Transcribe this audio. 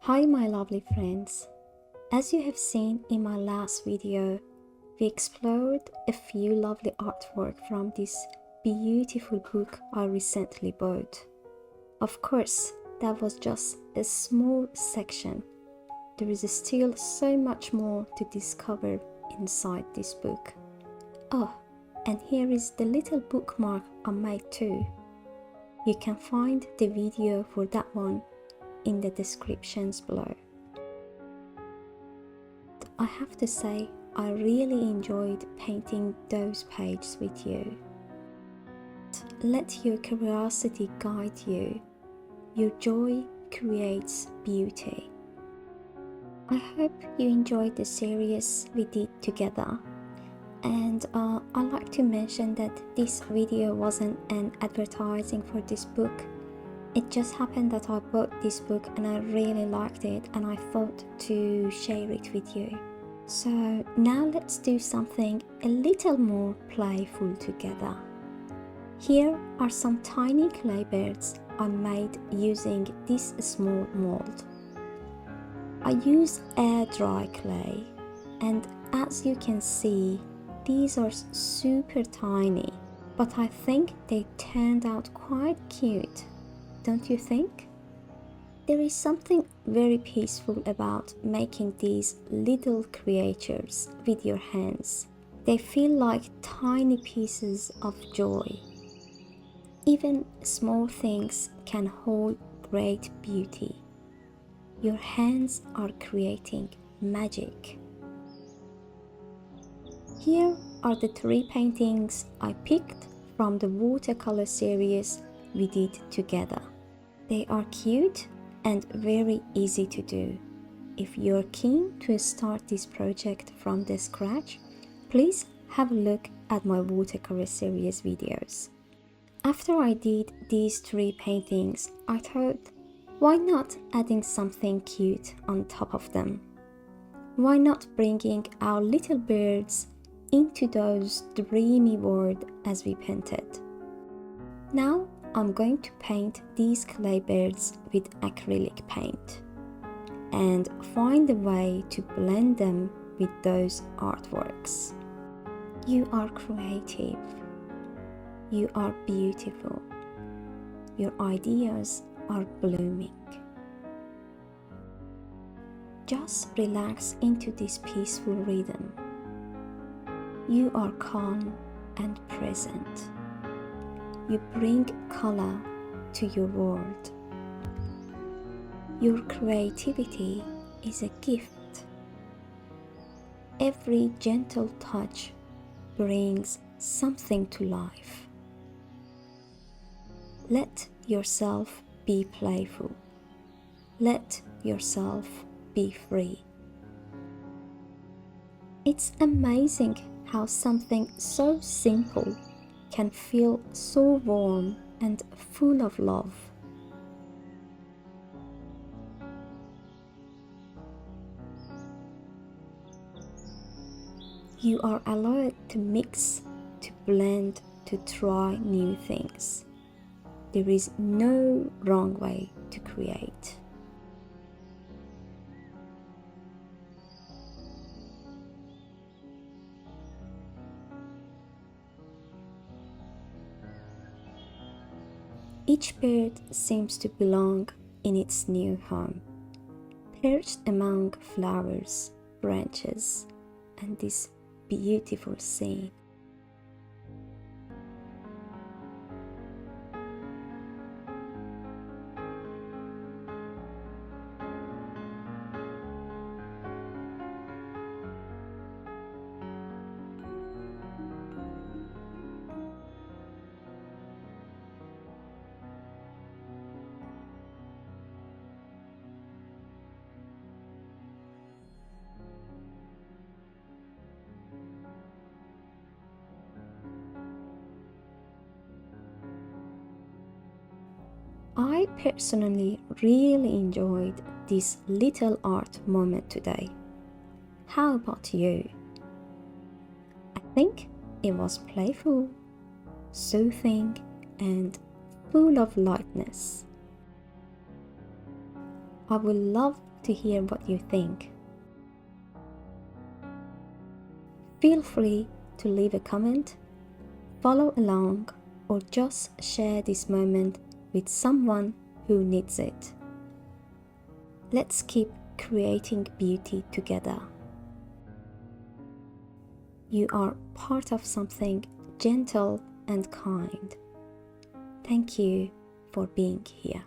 Hi my lovely friends, as you have seen in my last video, we explored a few lovely artwork from this beautiful book I recently bought. Of course, that was just a small section. There is still so much more to discover inside this book. Oh, and here is the little bookmark I made too. You can find the video for that one in the descriptions below. I have to say, I really enjoyed painting those pages with you. Let your curiosity guide you. Your joy creates beauty. I hope you enjoyed the series we did together. And I'd like to mention that this video wasn't an advertising for this book. It just happened that I bought this book and I really liked it and I thought to share it with you. So now let's do something a little more playful together. Here are some tiny clay birds I made using this small mold. I use air dry clay, and as you can see, these are super tiny, but I think they turned out quite cute. Don't you think? There is something very peaceful about making these little creatures with your hands. They feel like tiny pieces of joy. Even small things can hold great beauty. Your hands are creating magic. Here are the 3 paintings I picked from the watercolor series we did together. They are cute and very easy to do. If you're keen to start this project from the scratch, please have a look at my watercolor series videos. After I did these 3 paintings, I thought, why not adding something cute on top of them? Why not bringing our little birds into those dreamy world as we painted? Now I'm going to paint these clay birds with acrylic paint and find a way to blend them with those artworks. You are creative. You are beautiful. Your ideas are blooming. Just relax into this peaceful rhythm. You are calm and present. You bring color to your world. Your creativity is a gift. Every gentle touch brings something to life. Let yourself be playful. Let yourself be free. It's amazing how something so simple can feel so warm and full of love. You are allowed to mix, to blend, to try new things. There is no wrong way to create. Each bird seems to belong in its new home, perched among flowers, branches, and this beautiful scene. I personally really enjoyed this little art moment today. How about you? I think it was playful, soothing, and full of lightness. I would love to hear what you think. Feel free to leave a comment, follow along, or just share this moment with someone who needs it. Let's keep creating beauty together. You are part of something gentle and kind. Thank you for being here.